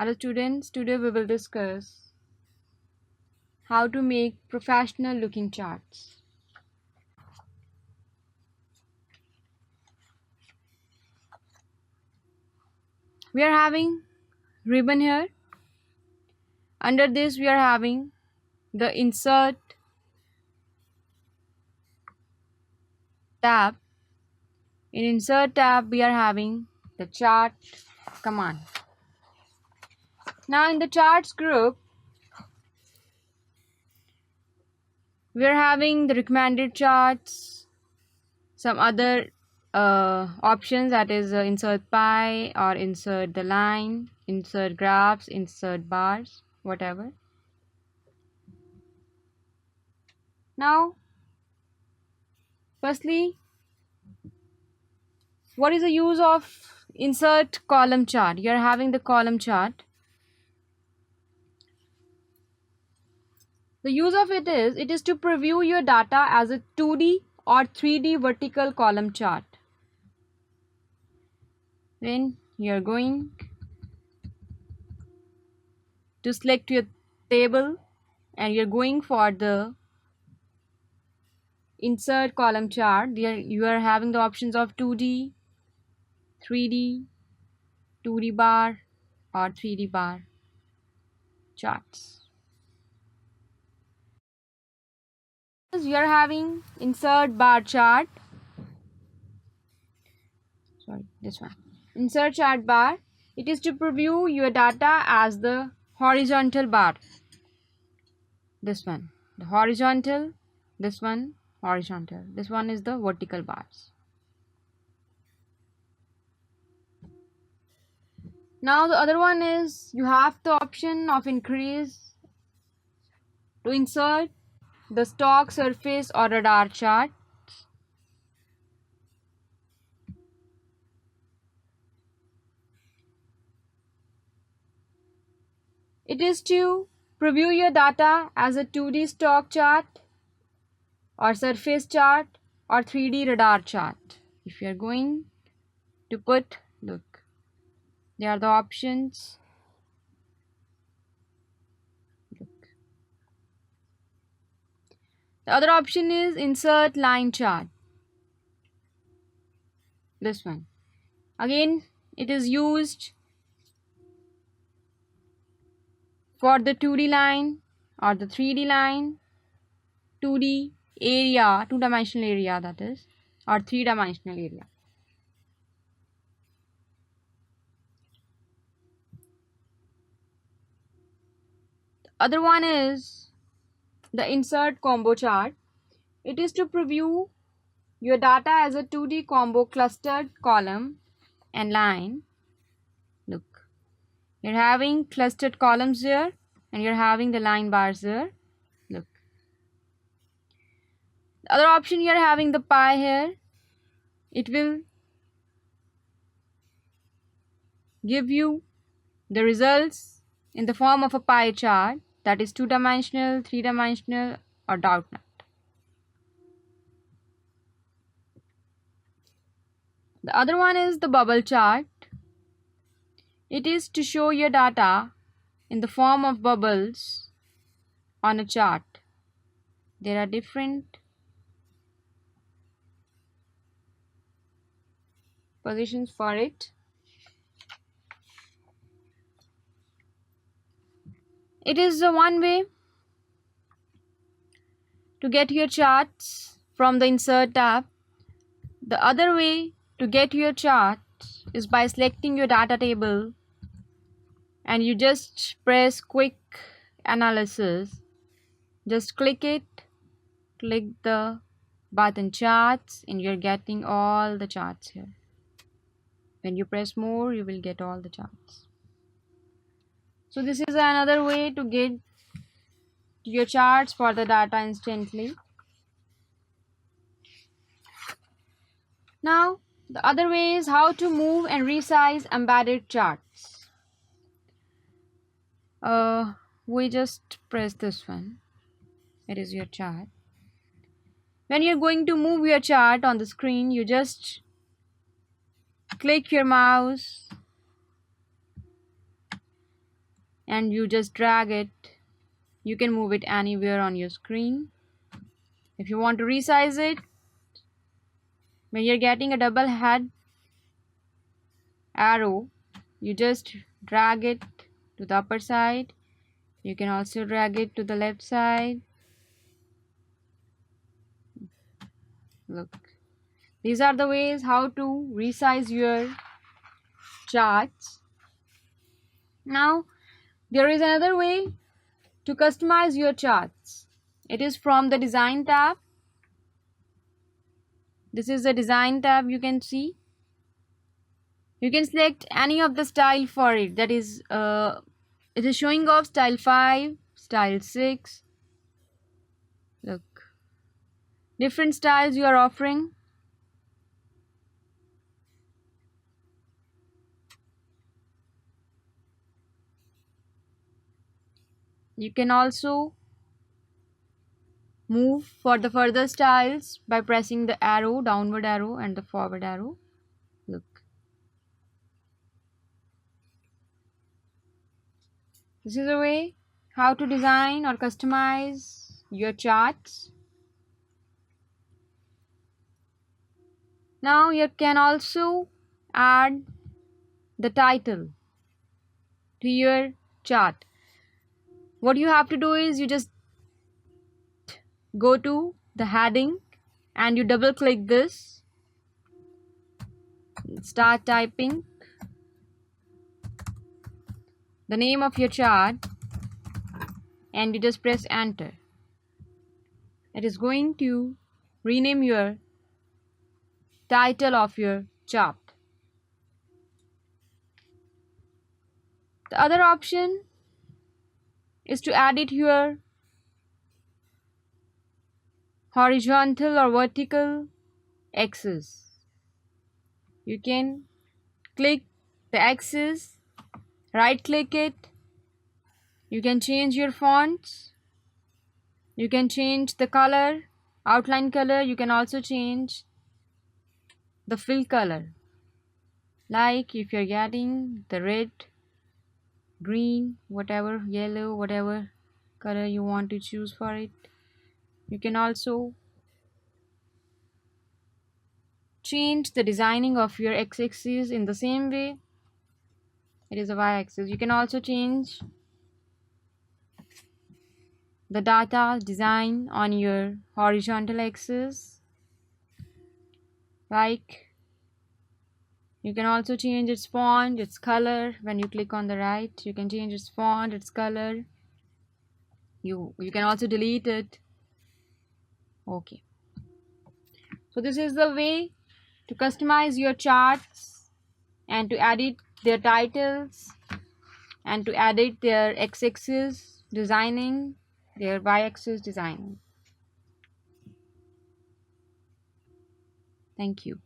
Hello students, today we will discuss how to make professional looking charts. We are having ribbon here. Under this we are having the insert tab. In insert tab we are having the chart command. Now in the charts group we are having the recommended charts, some other options, that is insert pie or insert the line, insert graphs, insert bars, whatever. Now firstly, what is the use of insert column chart? You are having the column chart. The use of it is to preview your data as a 2D or 3D vertical column chart. Then you are going to select your table and you are going for the insert column chart. There you are having the options of 2D, 3D, 2D bar or 3D bar charts. You are having insert bar chart. Sorry, this one. Insert chart bar. It is to preview your data as the horizontal bar. This one, the horizontal. This one, horizontal. This one is the vertical bars. Now the other one is you have the option of increase to insert the stock, surface or radar chart. It is to preview your data as a 2D stock chart or surface chart or 3D radar chart. If you are going to put, look, there are the options. Look. The other option is insert line chart. This one. Again, it is used for the 2D line or the 3D line, 2D area, two-dimensional area, that is, or three-dimensional area. The other one is the insert combo chart. It is to preview your data as a 2D combo clustered column and line. Look, you're having clustered columns here and you're having the line bars here. Look. The other option, you're having the pie here. It will give you the results in the form of a pie chart, that is two-dimensional, three-dimensional or dot net. The other one is the bubble chart. It is to show your data in the form of bubbles on a chart. There are different positions for it. It is the one way to get your charts from the insert tab. The other way to get your charts is by selecting your data table and you just press quick analysis. Just click it, click the button charts and you're getting all the charts here. When you press more, you will get all the charts. So this is another way to get your charts for the data instantly. Now the other way is how to move and resize embedded charts. We just press this one. It is your chart. When you're going to move your chart on the screen, you just click your mouse and you just drag it. You can move it anywhere on your screen. If you want to resize it, when you're getting a double head arrow, you just drag it to the upper side. You can also drag it to the left side. Look, these are the ways how to resize your charts. Now there is another way to customize your charts. It is from the design tab. This is the design tab. You can see, you can select any of the style for it. That is it is showing off style 5, style 6. Look, different styles you are offering. You can also move for the further styles by pressing the arrow, downward arrow and the forward arrow. Look, this is a way how to design or customize your charts. Now you can also add the title to your chart. What you have to do is you just go to the heading and you double click this, start typing the name of your chart and you just press enter. It is going to rename your title of your chart. The other option is to edit your horizontal or vertical axis. You can click the axis, right click it. You can change your fonts. You can change the color, outline color. You can also change the fill color. Like if you're getting the red, green, whatever, yellow, whatever color you want to choose for it. You can also change the designing of your x-axis in the same way. It is a y-axis. You can also change the data design on your horizontal axis. Like you can also change its font, its color. When you click on the right, you can change its font, its color. You can also delete it. Okay, so this is the way to customize your charts and to edit their titles and to edit their x-axis designing, their y-axis designing. Thank you.